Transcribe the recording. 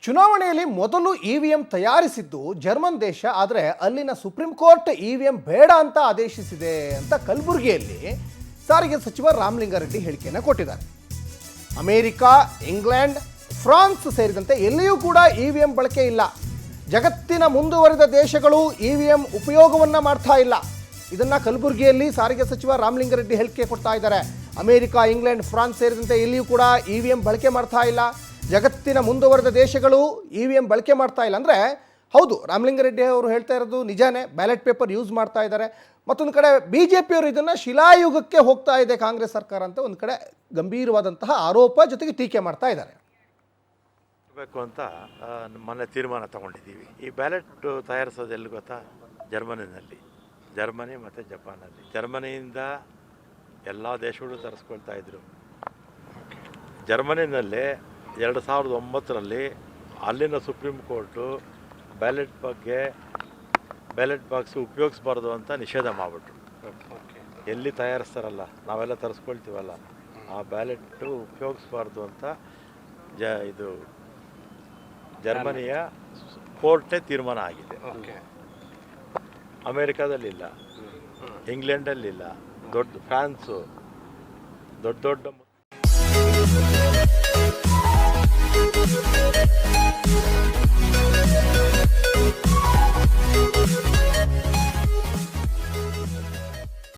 ಚುನಾವಣೆಯಲ್ಲಿ ಮೊದಲು EVM ತಯಾರಿಸಿದ್ದು German ದೇಶ. ಆದರೆ ಅಲ್ಲಿನ ಸುಪ್ರೀಂ ಕೋರ್ಟ್ ಇವಿಎಂ ಬೇಡ ಅಂತ ಆದೇಶಿಸಿದೆ ಅಂತ ಕಲಬುರಗಿಯಲ್ಲಿ ಸಾರಿಗೆ ಸಚಿವ ರಾಮಲಿಂಗಾರೆಡ್ಡಿ ಹೇಳಿಕೆಯನ್ನು ಕೊಟ್ಟಿದ್ದಾರೆ. ಅಮೆರಿಕ, ಇಂಗ್ಲೆಂಡ್, ಫ್ರಾನ್ಸ್ ಸೇರಿದಂತೆ ಎಲ್ಲಿಯೂ ಕೂಡ ಇವಿಎಂ ಬಳಕೆ ಇಲ್ಲ. ಜಗತ್ತಿನ ಮುಂದುವರಿದ ದೇಶಗಳು ಇವಿಎಂ ಉಪಯೋಗವನ್ನು ಮಾಡ್ತಾ ಇಲ್ಲ. ಇದನ್ನು ಕಲಬುರಗಿಯಲ್ಲಿ ಸಾರಿಗೆ ಸಚಿವ ರಾಮಲಿಂಗಾರೆಡ್ಡಿ ಹೇಳಿಕೆ ಕೊಡ್ತಾ ಇದ್ದಾರೆ. ಅಮೆರಿಕ, ಇಂಗ್ಲೆಂಡ್, ಫ್ರಾನ್ಸ್ ಸೇರಿದಂತೆ ಎಲ್ಲಿಯೂ ಕೂಡ ಇವಿಎಂ ಬಳಕೆ ಮಾಡ್ತಾ ಇಲ್ಲ. ಜಗತ್ತಿನ ಮುಂದುವರೆದ ದೇಶಗಳು ಇವಿಎಂ ಬಳಕೆ ಮಾಡ್ತಾ ಇಲ್ಲ ಅಂದರೆ ಹೌದು, ರಾಮಲಿಂಗಾರೆಡ್ಡಿ ಅವರು ಹೇಳ್ತಾ ಇರೋದು ನಿಜಾನೇ. ಬ್ಯಾಲೆಟ್ ಪೇಪರ್ ಯೂಸ್ ಮಾಡ್ತಾ ಇದ್ದಾರೆ. ಮತ್ತೊಂದು ಕಡೆ ಬಿಜೆಪಿಯವರು ಇದನ್ನು ಶಿಲಾಯುಗಕ್ಕೆ ಹೋಗ್ತಾ ಇದೆ ಕಾಂಗ್ರೆಸ್ ಸರ್ಕಾರ ಅಂತ ಒಂದು ಕಡೆ ಗಂಭೀರವಾದಂತಹ ಆರೋಪ ಜೊತೆಗೆ ಟೀಕೆ ಮಾಡ್ತಾ ಇದ್ದಾರೆ. ಬೇಕು ಅಂತ ಮೊನ್ನೆ ತೀರ್ಮಾನ ತಗೊಂಡಿದ್ದೀವಿ. ಈ ಬ್ಯಾಲೆಟ್ ತಯಾರಿಸೋದು ಎಲ್ಲಿ ಗೊತ್ತಾ? ಜರ್ಮನಿ ಮತ್ತು ಜಪಾನಲ್ಲಿ. ಜರ್ಮನಿಯಿಂದ ಎಲ್ಲ ದೇಶಗಳು ತರಿಸ್ಕೊಳ್ತಾ ಇದ್ರು. ಜರ್ಮನಿನಲ್ಲಿ 2009ರಲ್ಲಿ ಅಲ್ಲಿನ ಸುಪ್ರೀಂ ಕೋರ್ಟು ಬ್ಯಾಲೆಟ್ ಬಾಕ್ಸ್ ಉಪಯೋಗಿಸ್ಬಾರ್ದು ಅಂತ ನಿಷೇಧ ಮಾಡಿಬಿಟ್ರು. ಎಲ್ಲಿ ತಯಾರಿಸ್ತಾರಲ್ಲ, ನಾವೆಲ್ಲ ತರಿಸ್ಕೊಳ್ತೀವಲ್ಲ, ಆ ಬ್ಯಾಲೆಟ್ಟು ಉಪಯೋಗಿಸ್ಬಾರ್ದು ಅಂತ ಇದು ಜರ್ಮನಿಯ ಕೋರ್ಟೇ ತೀರ್ಮಾನ ಆಗಿದೆ. ಅಮೇರಿಕಾದಲ್ಲಿಲ್ಲ, ಇಂಗ್ಲೆಂಡಲ್ಲಿಲ್ಲ, ಫ್ರಾನ್ಸು ದೊಡ್ಡ